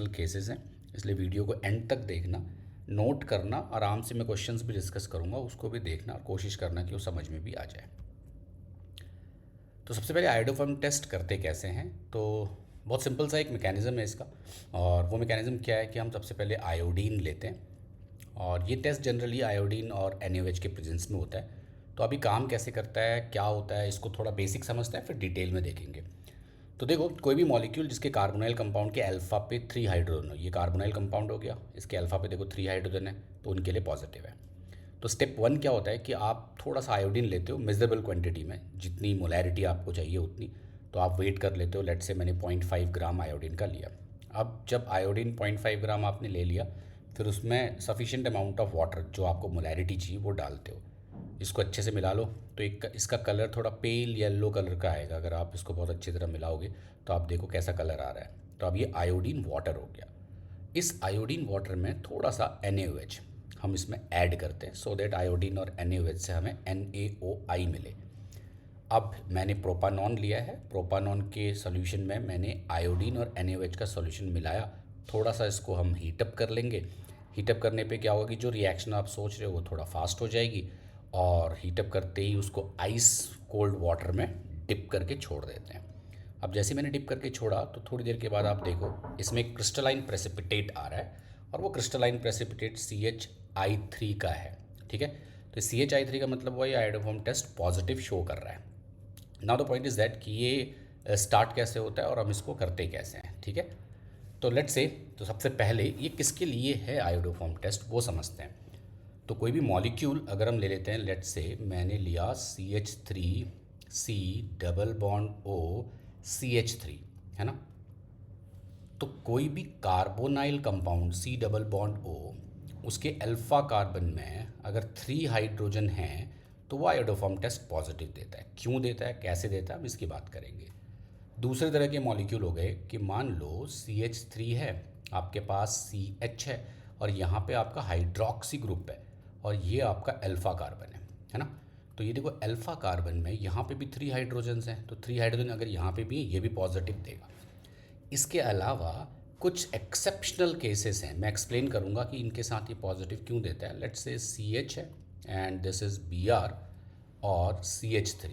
Cases हैं, इसलिए video को एंड तक देखना, नोट करना, आराम से मैं क्वेश्चंस भी डिस्कस करूँगा, उसको भी देखना और कोशिश करना कि वो समझ में भी आ जाए। तो सबसे पहले आयोडोफॉर्म टेस्ट करते कैसे हैं, तो बहुत सिंपल सा एक मैकेनिज़्म है इसका। और वो मैकेनिज़्म क्या है कि हम सबसे पहले आयोडीन लेते हैं, और ये टेस्ट जनरली आयोडीन और NaOH के प्रेजेंस में होता है। तो अभी काम कैसे करता है, क्या होता है, इसको थोड़ा बेसिक समझते हैं, फिर डिटेल में देखेंगे। तो देखो, कोई भी मॉलिक्यूल जिसके कार्बोनाइल कंपाउंड के अल्फा पे 3 हाइड्रोजन हो, ये कार्बोनाइल कंपाउंड हो गया, इसके अल्फा पे देखो 3 हाइड्रोजन है, तो उनके लिए पॉजिटिव है। तो स्टेप 1 क्या होता है कि आप थोड़ा सा आयोडीन लेते हो मेजरेबल क्वांटिटी में, जितनी मोलैरिटी आपको चाहिए उतनी। तो आप वेट कर लेते हो, लेट से मैंने 0.5 ग्राम आयोडीन का लिया। अब जब आयोडीन 0.5 ग्राम आपने ले लिया, फिर उसमें सफिशिएंट अमाउंट ऑफ वाटर, जो आपको मोलैरिटी चाहिए, वो डालते हो। इसको अच्छे से मिला लो। तो एक इसका कलर थोड़ा पेल येलो कलर का आएगा, अगर आप इसको बहुत अच्छी तरह मिलाओगे तो आप देखो कैसा कलर आ रहा है। तो अब ये आयोडीन वाटर हो गया। इस आयोडीन वाटर में थोड़ा सा NaOH हम इसमें ऐड करते हैं, सो दैट आयोडीन और NaOH से हमें NaOI मिले। अब मैंने प्रोपानॉन लिया है, प्रोपानॉन के सॉल्यूशन में मैंने आयोडीन और NaOH का सॉल्यूशन मिलाया। थोड़ा सा इसको हम हीटअप कर लेंगे। हीटअप करने पे क्या होगा कि जो रिएक्शन आप सोच रहे हो वो थोड़ा फास्ट हो जाएगी, और हीटअप करते ही उसको आइस कोल्ड वाटर में डिप करके छोड़ देते हैं। अब जैसे मैंने डिप करके छोड़ा, तो थोड़ी देर के बाद आप देखो इसमें एक क्रिस्टलाइन प्रेसिपिटेट आ रहा है, और वो क्रिस्टलाइन प्रेसिपिटेट CH3 का है। ठीक है, तो CH3 का मतलब वही आयोडोफॉर्म टेस्ट पॉजिटिव शो कर रहा है। Now the point is that कि ये स्टार्ट कैसे होता है और हम इसको करते कैसे हैं। ठीक है, तो लेट्स से, तो सबसे पहले ये किसके लिए है आयोडोफॉर्म टेस्ट, वो समझते हैं। तो कोई भी मॉलिक्यूल अगर हम ले लेते हैं, लेट्स से मैंने लिया CH3C double bond O CH3, है ना। तो कोई भी carbonyl compound C double bond O, उसके अल्फा कार्बन में अगर 3 हाइड्रोजन हैं, तो वो आयोडोफॉर्म टेस्ट पॉजिटिव देता है। क्यों देता है, कैसे देता है, हम इसकी बात करेंगे। दूसरे तरह के मॉलिक्यूल हो गए कि मान लो CH3 है, आपके पास CH है, और यहाँ पे आपका हाइड्रॉक्सी ग्रुप है, और ये आपका अल्फा कार्बन है ना। तो ये देखो अल्फा कार्बन में यहाँ पे भी 3 हाइड्रोजन्स हैं, तो 3 हाइड्रोजन अगर यहाँ पे भी है, ये भी पॉजिटिव देगा। इसके अलावा कुछ एक्सेप्शनल केसेस हैं, मैं एक्सप्लेन करूँगा कि इनके साथ ये पॉजिटिव क्यों देता है। लेट्स से CH है एंड दिस इज़ Br और CH3।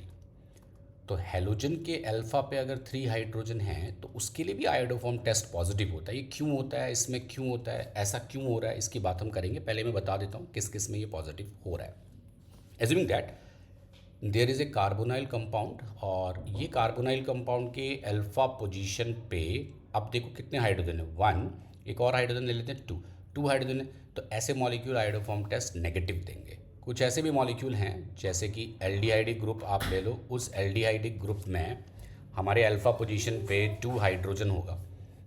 तो हेलोजन के अल्फा पे अगर 3 हाइड्रोजन हैं, तो उसके लिए भी आयोडोफॉर्म टेस्ट पॉजिटिव होता है। ये क्यों होता है, इसमें क्यों होता है, ऐसा क्यों हो रहा है, इसकी बात हम करेंगे। पहले मैं बता देता हूँ किस किस में ये पॉजिटिव हो रहा है। Assuming that there is a carbonyl compound, और ये कार्बोनाइल कंपाउंड के अल्फा पोजीशन पे अब देखो कितने हाइड्रोजन है, 1, एक और हाइड्रोजन ले लेते हैं, 2 हाइड्रोजन है। तो ऐसे मॉलिक्यूल आयोडोफॉर्म टेस्ट नेगेटिव देंगे। कुछ ऐसे भी मॉलिक्यूल हैं जैसे कि एल्डिहाइडिक ग्रुप आप ले लो, उस एल्डिहाइडिक ग्रुप में हमारे अल्फा पोजीशन पे 2 हाइड्रोजन होगा।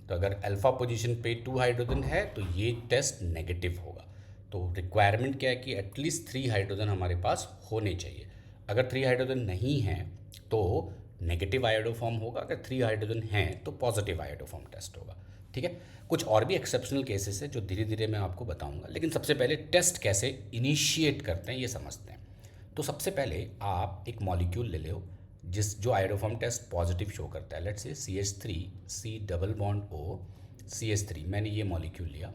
तो अगर अल्फा पोजीशन पे 2 हाइड्रोजन है, तो ये टेस्ट नेगेटिव होगा। तो रिक्वायरमेंट क्या है कि एटलीस्ट 3 हाइड्रोजन हमारे पास होने चाहिए। अगर 3 हाइड्रोजन नहीं हैं तो नेगेटिव आयोडोफॉर्म होगा, अगर 3 हाइड्रोजन हैं तो पॉजिटिव आयोडोफॉर्म टेस्ट होगा। ठीक है, कुछ और भी एक्सेप्शनल केसेस है जो धीरे धीरे मैं आपको बताऊंगा, लेकिन सबसे पहले टेस्ट कैसे इनिशिएट करते हैं ये समझते हैं। तो सबसे पहले आप एक मॉलिक्यूल ले लो जो आयोडोफॉर्म टेस्ट पॉजिटिव शो करता है। Let's say CH3C double bond O CH3, मैंने ये मॉलिक्यूल लिया।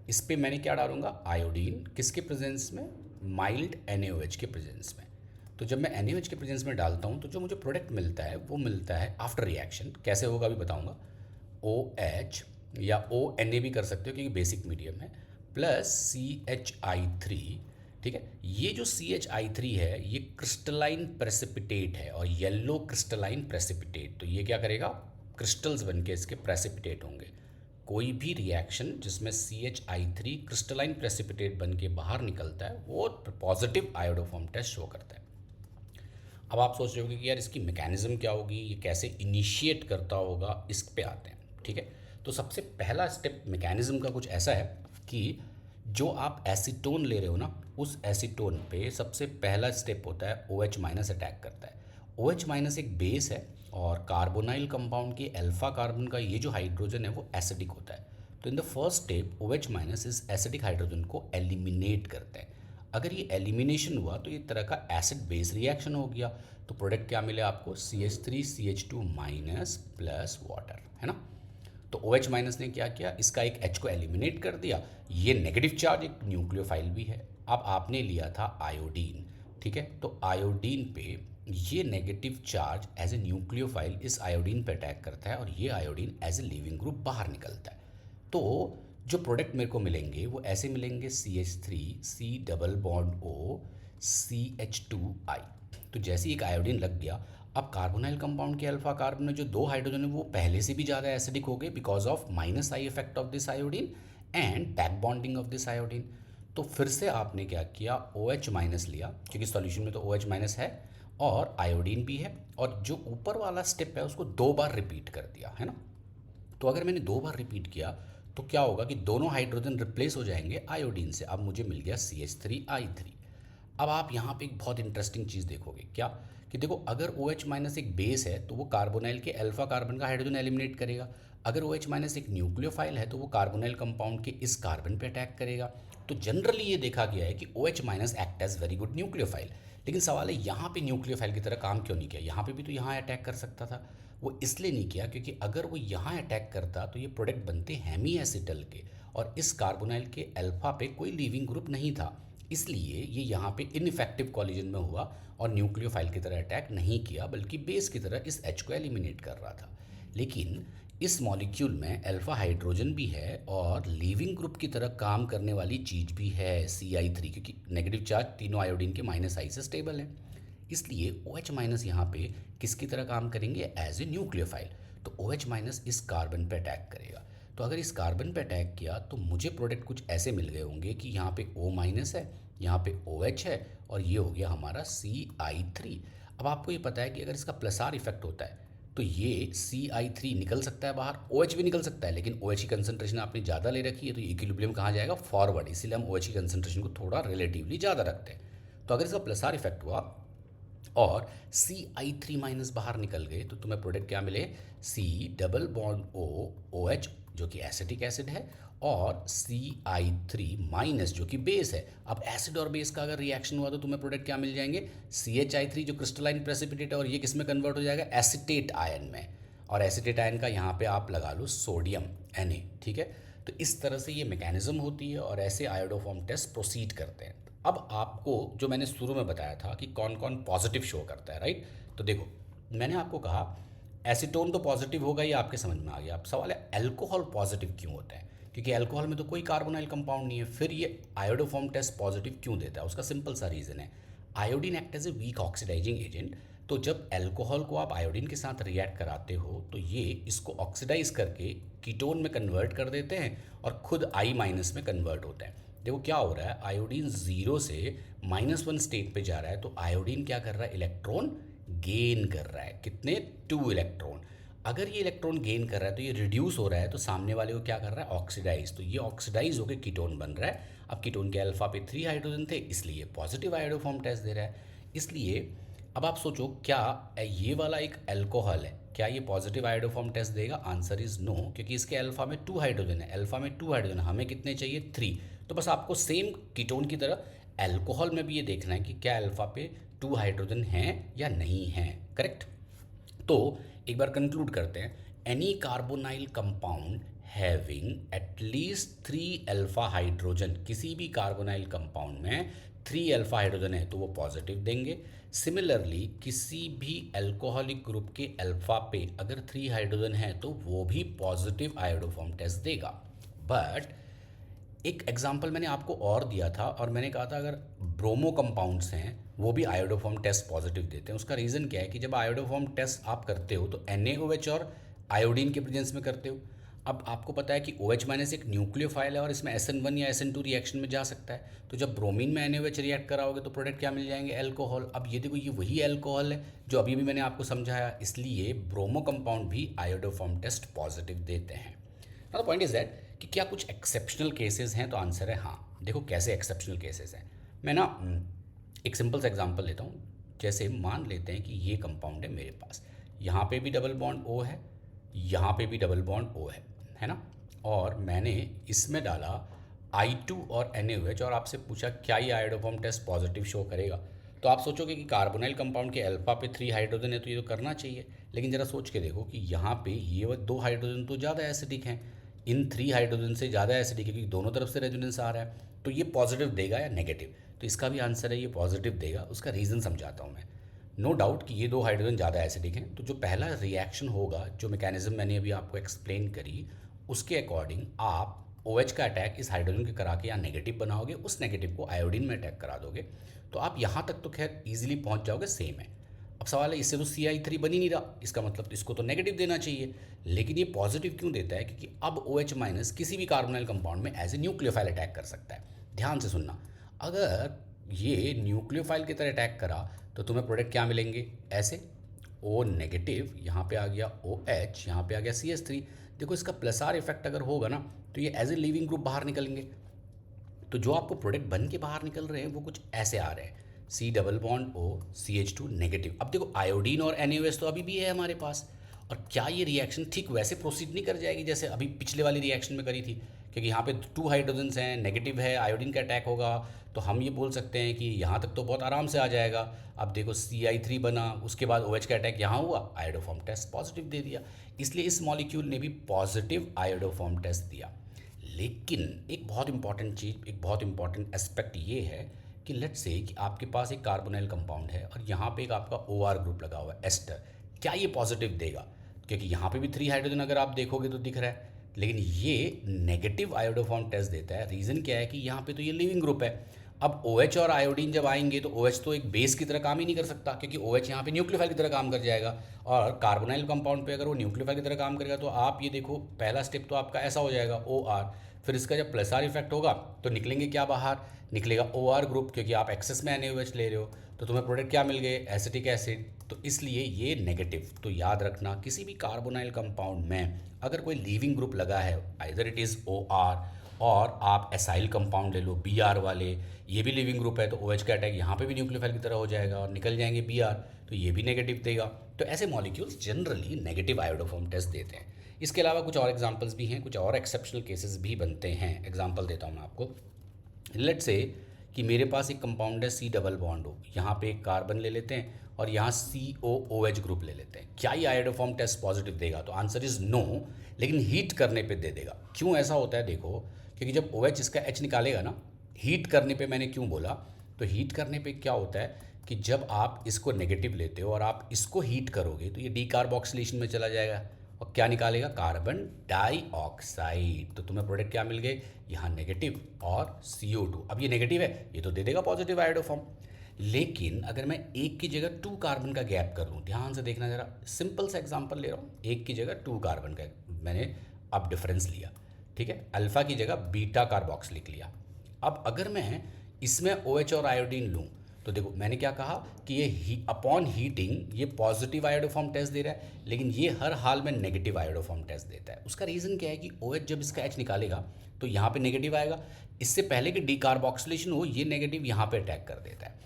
इस पर मैंने क्या डालूंगा, आयोडीन, किसके प्रेजेंस में, माइल्ड NaOH के प्रेजेंस में। तो जब मैं NaOH के प्रेजेंस में डालता हूँ, तो जो मुझे प्रोडक्ट मिलता है वो मिलता है आफ्टर रिएक्शन। कैसे होगा अभी बताऊँगा। OH या ONA भी कर सकते हो क्योंकि बेसिक मीडियम है, प्लस CHI3। ठीक है, ये जो CHI3 है ये क्रिस्टलाइन प्रेसिपिटेट है, और येलो क्रिस्टलाइन प्रेसिपिटेट। तो ये क्या करेगा, क्रिस्टल्स बन के इसके प्रेसिपिटेट होंगे। कोई भी रिएक्शन जिसमें CHI3 क्रिस्टलाइन प्रेसिपिटेट बन के बाहर निकलता है वो पॉजिटिव आयोडोफॉर्म टेस्ट शो करता है। अब आप सोच रहे होंगे कि यार इसकी मैकेनिज्म क्या होगी, ये कैसे इनिशिएट करता होगा, इस पे आते हैं। ठीक है, तो सबसे पहला स्टेप मैकेनिज्म का कुछ ऐसा है कि जो आप एसीटोन ले रहे हो ना, उस एसीटोन पे सबसे पहला स्टेप होता है OH माइनस अटैक करता है। OH माइनस एक बेस है, और कार्बोनाइल कंपाउंड के अल्फा कार्बन का ये जो हाइड्रोजन है वो एसिडिक होता है। तो in the first step OH minus इस एसिडिक हाइड्रोजन को एलिमिनेट करते हैं। अगर ये एलिमिनेशन हुआ तो ये तरह का एसिड बेस रिएक्शन हो गया। तो प्रोडक्ट क्या मिले आपको, CH3CH2 माइनस प्लस वाटर, है ना। तो OH माइनस ने क्या किया, इसका एक H को एलिमिनेट कर दिया। ये नेगेटिव चार्ज एक न्यूक्लियोफाइल भी है। अब आपने लिया था आयोडीन, ठीक है, तो आयोडीन पे ये negative charge as a nucleophile इस आयोडीन पे अटैक करता है और ये iodine as a leaving group बाहर निकलता है। तो जो प्रोडक्ट मेरे को मिलेंगे वो ऐसे मिलेंगे, CH3 C double bond O CH2I। तो जैसे ही एक आयोडीन लग गया, अब कार्बोनाइल कंपाउंड के अल्फा कार्बन में जो 2 हाइड्रोजन है वो पहले से भी ज़्यादा एसिडिक हो गए because of -I effect of this iodine and back bonding of this iodine. तो फिर से आपने क्या किया, OH माइनस लिया, क्योंकि सॉल्यूशन में तो OH माइनस है और आयोडीन भी है, और जो ऊपर वाला स्टेप है उसको 2 बार रिपीट कर दिया, है ना। तो अगर मैंने 2 बार रिपीट किया तो क्या होगा कि दोनों हाइड्रोजन रिप्लेस हो जाएंगे आयोडीन से। अब मुझे मिल गया CH3I3। अब आप यहाँ पे एक बहुत इंटरेस्टिंग चीज़ देखोगे, क्या कि देखो, अगर OH माइनस एक बेस है तो वो कार्बोनाइल के अल्फा कार्बन का हाइड्रोजन एलिमिनेट करेगा। अगर OH माइनस एक न्यूक्लियोफाइल है तो वो कार्बोनाइल कंपाउंड के इस कार्बन पे अटैक करेगा। तो जनरली ये देखा गया है कि OH minus act as very good nucleophile. लेकिन सवाल है यहाँ पे न्यूक्लियोफाइल की तरह काम क्यों नहीं किया, यहाँ पे भी तो यहाँ अटैक कर सकता था। वो इसलिए नहीं किया क्योंकि अगर वो यहाँ अटैक करता तो ये प्रोडक्ट बनते हेमी एसिटल के, और इस कार्बोनाइल के अल्फा पे कोई लीविंग ग्रुप नहीं था, इसलिए ये यहाँ पे इनइफेक्टिव कॉलिजन में हुआ और न्यूक्लियोफाइल की तरह अटैक नहीं किया, बल्कि बेस की तरह इस H को एलिमिनेट कर रहा था। लेकिन इस मॉलिक्यूल में अल्फा हाइड्रोजन भी है और लीविंग ग्रुप की तरह काम करने वाली चीज़ भी है CI3, क्योंकि नेगेटिव चार्ज तीनों आयोडीन के -I से स्टेबल है। इसलिए OH माइनस यहाँ पे किसकी तरह काम करेंगे, एज ए न्यूक्लियोफाइल। तो OH माइनस इस कार्बन पे अटैक करेगा। तो अगर इस कार्बन पे अटैक किया तो मुझे प्रोडक्ट कुछ ऐसे मिल गए होंगे कि यहाँ पे O माइनस है, यहाँ पे OH है, और ये हो गया हमारा CI3। अब आपको ये पता है कि अगर इसका +R इफेक्ट होता है तो ये CI3 निकल सकता है बाहर, OH भी निकल सकता है, लेकिन OH की कंसंट्रेशन आपने ज़्यादा ले रखी है तो इक्विलिब्रियम कहाँ जाएगा, फॉरवर्ड। इसीलिए हम OH की कंसंट्रेशन को थोड़ा रिलेटिवली ज़्यादा रखते हैं। तो अगर इसका +R इफेक्ट हुआ और CI3 माइनस बाहर निकल गए तो तुम्हें प्रोडक्ट क्या मिले, C double bond O OH जो कि एसिटिक एसिड है, और CI3 माइनस जो कि बेस है। अब एसिड और बेस का अगर रिएक्शन हुआ तो तुम्हें प्रोडक्ट क्या मिल जाएंगे, CHI3 जो क्रिस्टलाइन प्रेसिपिटेट है, और ये किस में कन्वर्ट हो जाएगा, एसिटेट आयन में। और एसिटेट आयन का यहाँ पे आप लगा लो सोडियम Na, ठीक है। तो इस तरह से ये मैकेनिज्म होती है और ऐसे आयोडोफॉर्म टेस्ट प्रोसीड करते हैं। अब आपको जो मैंने शुरू में बताया था कि कौन कौन पॉजिटिव शो करता है, राइट। तो देखो, मैंने आपको कहा एसीटोन तो पॉजिटिव होगा, ये आपके समझ में आ गया। अब सवाल है अल्कोहल पॉजिटिव क्यों होता है, क्योंकि अल्कोहल में तो कोई कार्बोनाइल कंपाउंड नहीं है, फिर ये आयोडोफॉर्म टेस्ट पॉजिटिव क्यों देता है। उसका सिंपल सा रीज़न है, iodine act as a weak oxidising agent. तो जब अल्कोहल को आप आयोडीन के साथ रिएक्ट कराते हो तो ये इसको ऑक्सीडाइज करके कीटोन में कन्वर्ट कर देते हैं और खुद I माइनस में कन्वर्ट होता है। देखो क्या हो रहा है, आयोडीन 0 से -1 स्टेट पे जा रहा है, तो आयोडीन क्या कर रहा है, इलेक्ट्रॉन गेन कर रहा है। कितने, 2 इलेक्ट्रॉन। अगर ये इलेक्ट्रॉन गेन कर रहा है तो ये रिड्यूस हो रहा है, तो सामने वाले को क्या कर रहा है, ऑक्सीडाइज। तो ये ऑक्सीडाइज होकर कीटोन बन रहा है। अब कीटोन के अल्फा पे 3 हाइड्रोजन थे, इसलिए पॉजिटिव आयोडोफॉर्म टेस्ट दे रहा है। इसलिए अब आप सोचो, क्या ये वाला एक अल्कोहल है, क्या ये पॉजिटिव आयोडोफॉर्म टेस्ट देगा, आंसर इज नो, क्योंकि इसके अल्फा में 2 हाइड्रोजन है, अल्फा में 2 हाइड्रोजन, हमें कितने चाहिए, 3। तो बस आपको सेम कीटोन की तरह अल्कोहल में भी ये देखना है कि क्या अल्फा पे 2 हाइड्रोजन हैं या नहीं हैं, करेक्ट। तो एक बार कंक्लूड करते हैं, any carbonyl compound having at least 3 alpha hydrogen, किसी भी कार्बोनाइल कंपाउंड में 3 अल्फा हाइड्रोजन है तो वो पॉजिटिव देंगे। सिमिलरली किसी भी अल्कोहलिक ग्रुप के अल्फा पे अगर 3 हाइड्रोजन है तो वो भी पॉजिटिव आयोडोफॉर्म टेस्ट देगा। बट एक एग्जाम्पल मैंने आपको और दिया था, और मैंने कहा था अगर ब्रोमो कंपाउंड्स हैं वो भी आयोडोफॉर्म टेस्ट पॉजिटिव देते हैं। उसका रीज़न क्या है कि जब आयोडोफॉर्म टेस्ट आप करते हो तो NaOH और आयोडीन के प्रेजेंस में करते हो। अब आपको पता है कि OH माइनस एक न्यूक्लियोफाइल है और इसमें SN1 या SN2 रिएक्शन में जा सकता है। तो जब ब्रोमीन में NaOH रिएक्ट कराओगे तो प्रोडक्ट क्या मिल जाएंगे, अल्कोहल। अब ये देखो, ये वही अल्कोहल है जो अभी भी मैंने आपको समझाया, इसलिए ब्रोमो कंपाउंड भी आयोडोफॉर्म टेस्ट पॉजिटिव देते हैं। Now the point is that कि क्या कुछ एक्सेप्शनल केसेस हैं, तो आंसर है हाँ। देखो कैसे एक्सेप्शनल केसेस हैं, मैं ना एक सिंपल सा एग्जांपल लेता हूँ। जैसे मान लेते हैं कि ये कंपाउंड है मेरे पास, यहाँ पे भी डबल बॉन्ड O है, यहाँ पे भी डबल बॉन्ड O है ना, और मैंने इसमें डाला I2 और NaOH और आपसे पूछा क्या ये आयोडोफॉर्म टेस्ट पॉजिटिव शो करेगा। तो आप सोचोगे कि कार्बोनाइल कंपाउंड के अल्फा पे 3 हाइड्रोजन है तो ये तो करना चाहिए, लेकिन ज़रा सोच के देखो कि यहाँ पे ये 2 हाइड्रोजन तो ज़्यादा एसिडिक हैं, इन 3 हाइड्रोजन से ज़्यादा एसिडिक है क्योंकि दोनों तरफ से रेजोनेंस आ रहा है, तो ये पॉजिटिव देगा या नेगेटिव? तो इसका भी आंसर है ये पॉजिटिव देगा। उसका रीज़न समझाता हूँ मैं। नो डाउट कि ये 2 हाइड्रोजन ज़्यादा एसिडिक हैं, तो जो पहला रिएक्शन होगा, जो मैकेनिज्म मैंने अभी आपको एक्सप्लेन करी, उसके अकॉर्डिंग आप OH का अटैक इस हाइड्रोजन के करा के यहाँ नेगेटिव बनाओगे, उस नेगेटिव को आयोडीन में अटैक करा दोगे, तो आप यहाँ तक तो खैर ईजिली पहुँच जाओगे, सेम है। अब सवाल है इससे तो CI3 बन ही नहीं रहा, इसका मतलब इसको तो नेगेटिव देना चाहिए, लेकिन ये पॉजिटिव क्यों देता है? क्योंकि अब OH माइनस किसी भी कार्बोनाइल कंपाउंड में एज ए न्यूक्लियोफाइल अटैक कर सकता है। ध्यान से सुनना, अगर ये न्यूक्लियोफाइल की तरह अटैक करा तो तुम्हें प्रोडक्ट क्या मिलेंगे? ऐसे O नेगेटिव, यहाँ पे आ गया OH, यहाँ पे आ गया CH3। देखो इसका प्लस आर इफेक्ट अगर होगा ना तो ये एज ए लीविंग ग्रुप बाहर निकलेंगे, तो जो आपको प्रोडक्ट बन के बाहर निकल रहे हैं वो कुछ ऐसे आ रहे हैं, C double bond O CH2 negative. अब देखो आयोडीन और NaOH तो अभी भी है हमारे पास, और क्या ये रिएक्शन ठीक वैसे प्रोसीड नहीं कर जाएगी जैसे अभी पिछले वाली रिएक्शन में करी थी? क्योंकि यहाँ पे 2 हाइड्रोजन्स हैं, नेगेटिव है, आयोडीन का अटैक होगा, तो हम ये बोल सकते हैं कि यहाँ तक तो बहुत आराम से आ जाएगा। अब देखो CI3 बना, उसके बाद OH का अटैक यहाँ हुआ, आयोडोफॉर्म टेस्ट पॉजिटिव दे दिया, इसलिए इस मॉलिक्यूल ने भी पॉजिटिव आयोडोफॉर्म टेस्ट दिया। लेकिन एक बहुत इंपॉर्टेंट चीज़, एक बहुत इंपॉर्टेंट एस्पेक्ट ये है कि लेट्स से कि आपके पास एक कार्बोनाइल कंपाउंड है और यहाँ पे एक आपका OR ग्रुप लगा हुआ है एस्टर, क्या ये पॉजिटिव देगा? क्योंकि यहाँ पे भी 3 हाइड्रोजन अगर आप देखोगे तो दिख रहा है, लेकिन ये नेगेटिव आयोडोफॉर्म टेस्ट देता है। रीज़न क्या है कि यहाँ पे तो ये लिविंग ग्रुप है। अब OH और आयोडीन जब आएंगे तो OH तो एक बेस की तरह काम ही नहीं कर सकता, क्योंकि OH यहाँ पे न्यूक्लियोफाइल की तरह काम कर जाएगा, और कार्बोनाइल कंपाउंड पे अगर वो न्यूक्लियोफाइल की तरह काम करेगा तो आप ये देखो पहला स्टेप तो आपका ऐसा हो जाएगा OR, फिर इसका जब प्लस आर इफेक्ट होगा तो निकलेंगे क्या बाहर? निकलेगा OR ग्रुप, क्योंकि आप एक्सेस में NaOH ले रहे हो, तो तुम्हें प्रोडक्ट क्या मिल गए? एसिटिक एसिड, तो इसलिए ये नेगेटिव। तो याद रखना किसी भी कार्बोनाइल कंपाउंड में अगर कोई लीविंग ग्रुप लगा है, आइदर इट इज़ OR, और आप एसाइल कंपाउंड ले लो BR वाले, ये भी लिविंग ग्रुप है, तो OH का अटैक यहाँ पे भी न्यूक्लियोफाइल की तरह हो जाएगा और निकल जाएंगे BR, तो ये भी नेगेटिव देगा। तो ऐसे molecules generally negative iodoform test देते हैं। इसके अलावा कुछ और एग्जांपल्स भी हैं, कुछ और एक्सेप्शनल केसेस भी बनते हैं। एग्जांपल देता हूँ मैं आपको। लेट्स से कि मेरे पास एक कंपाउंड है C डबल बॉन्ड O, यहाँ पे एक कार्बन ले लेते हैं और यहाँ COOH ग्रुप ले लेते हैं। क्या ये आयोडोफॉर्म टेस्ट पॉजिटिव देगा? तो आंसर इज़ नो, लेकिन हीट करने पे दे देगा। क्यों ऐसा होता है देखो, क्योंकि जब OH इसका H निकालेगा ना, हीट करने पे मैंने क्यों बोला, तो हीट करने पे क्या होता है कि जब आप इसको नेगेटिव लेते हो और आप इसको हीट करोगे तो ये डीकार्बोक्सिलेशन में चला जाएगा और क्या निकालेगा? Carbon dioxide. तो तुम्हें प्रोडक्ट क्या मिल गए? यहाँ नेगेटिव और CO2। अब ये नेगेटिव है, ये तो दे देगा पॉजिटिव आयोडोफॉर्म, लेकिन अगर मैं एक की जगह 2 कार्बन का गैप कर लूँ, ध्यान से देखना जरा, सिंपल सा एग्जांपल ले रहा हूँ, एक की जगह 2 कार्बन का मैंने अब डिफरेंस लिया, ठीक है, अल्फ़ा की जगह बीटा कार्बोक्स लिख लिया। अब अगर मैं इसमें OH और आयोडीन लूँ तो देखो मैंने क्या कहा कि ये अपॉन हीटिंग ये पॉजिटिव आयोडोफॉर्म टेस्ट दे रहा है, लेकिन ये हर हाल में नेगेटिव आयोडोफॉर्म टेस्ट देता है। उसका रीज़न क्या है कि OH जब इसका H निकालेगा तो यहाँ पे नेगेटिव आएगा, इससे पहले कि डीकार्बोक्सिलेशन हो ये नेगेटिव यहाँ पे अटैक कर देता है।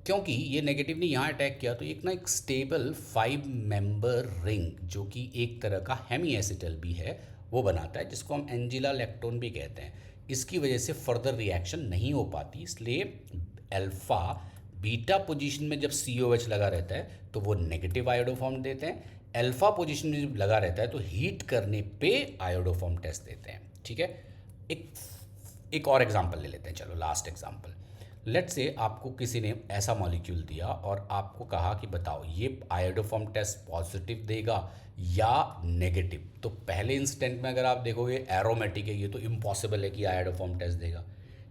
क्योंकि ये नेगेटिव ने यहाँ अटैक किया तो एक स्टेबल 5 मेंबर रिंग, जो कि एक तरह का हेमी एसिटल भी है, वो बनाता है, जिसको हम एंजिला लैक्टोन भी कहते हैं। इसकी वजह से फर्दर रिएक्शन नहीं हो पाती, इसलिए अल्फ़ा बीटा पोजीशन में जब COH लगा रहता है तो वो नेगेटिव आयोडोफॉर्म देते हैं, अल्फ़ा पोजीशन में जब लगा रहता है तो हीट करने पे आयोडोफॉर्म टेस्ट देते हैं। ठीक है, एक और एग्जांपल ले लेते हैं, चलो लास्ट एग्जांपल। लेट्स से आपको किसी ने ऐसा मॉलिक्यूल दिया और आपको कहा कि बताओ ये आयोडोफॉर्म टेस्ट पॉजिटिव देगा या नेगेटिव। तो पहले इंस्टेंट में अगर आप देखोगे एरोमेटिक है, ये तो इम्पॉसिबल है कि आयोडोफॉर्म टेस्ट देगा,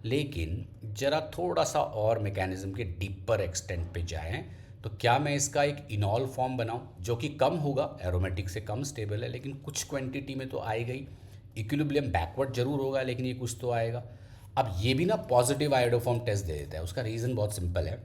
लेकिन ज़रा थोड़ा सा और मैकेनिज्म के डीपर एक्सटेंट पे जाएं तो क्या मैं इसका एक इनॉल फॉर्म बनाऊं जो कि कम होगा, एरोमेटिक से कम स्टेबल है, लेकिन कुछ क्वांटिटी में तो आएगा ही, इक्विलिब्रियम बैकवर्ड जरूर होगा लेकिन ये कुछ तो आएगा। अब ये भी ना पॉजिटिव आयोडोफॉर्म टेस्ट दे देता है। उसका रीज़न बहुत सिंपल है,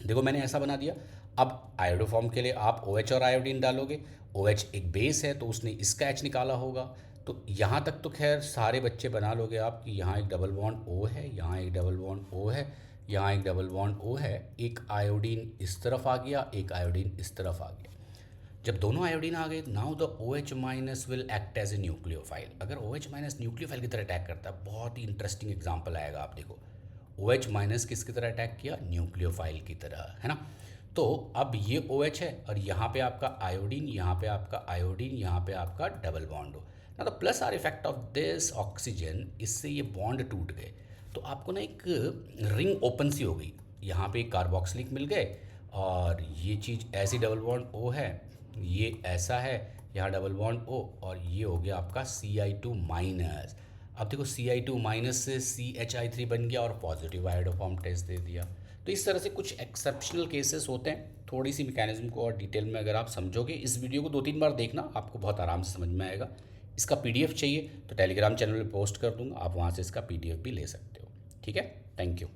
देखो मैंने ऐसा बना दिया, अब आयोडोफॉर्म के लिए आप OH और आयोडीन डालोगे, OH एक बेस है तो उसने इसका H निकाला होगा, तो यहाँ तक तो खैर सारे बच्चे बना लोगे आप कि यहाँ एक डबल बॉन्ड O है, यहाँ एक डबल बॉन्ड O है, यहाँ एक डबल बॉन्ड O है, एक आयोडीन इस तरफ आ गया, एक आयोडीन इस तरफ आ गया। जब दोनों आयोडीन आ गए, now the OH minus will act as a nucleophile. अगर OH माइनस न्यूक्लियोफाइल की तरह अटैक करता है, बहुत ही इंटरेस्टिंग एग्जाम्पल आएगा, आप देखो OH माइनस किसकी तरह अटैक किया, न्यूक्लियोफाइल की तरह, है ना। तो अब ये OH है और यहाँ पे आपका आयोडीन, यहाँ पे आपका आयोडीन, यहाँ पे आपका डबल बॉन्ड हो ना। तो plus are effect of this oxygen, इससे ये बॉन्ड टूट गए तो आपको ना एक रिंग ओपन सी हो गई, यहाँ पे एक कार्बोक्सिलिक मिल गए और ये चीज़ ऐसी डबल बॉन्ड O है, ये ऐसा है, यहाँ डबल बॉन्ड O और ये हो गया आपका Ci2 माइनस। अब देखो Ci2 माइनस से CHI3 बन गया और पॉजिटिव आयोडोफॉर्म टेस्ट दे दिया। तो इस तरह से कुछ एक्सेप्शनल केसेस होते हैं। थोड़ी सी मैकेनिज्म को और डिटेल में अगर आप समझोगे, इस वीडियो को 2-3 बार देखना, आपको बहुत आराम से समझ में आएगा। इसका PDF चाहिए तो टेलीग्राम चैनल पे पोस्ट कर दूंगा, आप वहाँ से इसका PDF भी ले सकते हो। ठीक है, थैंक यू।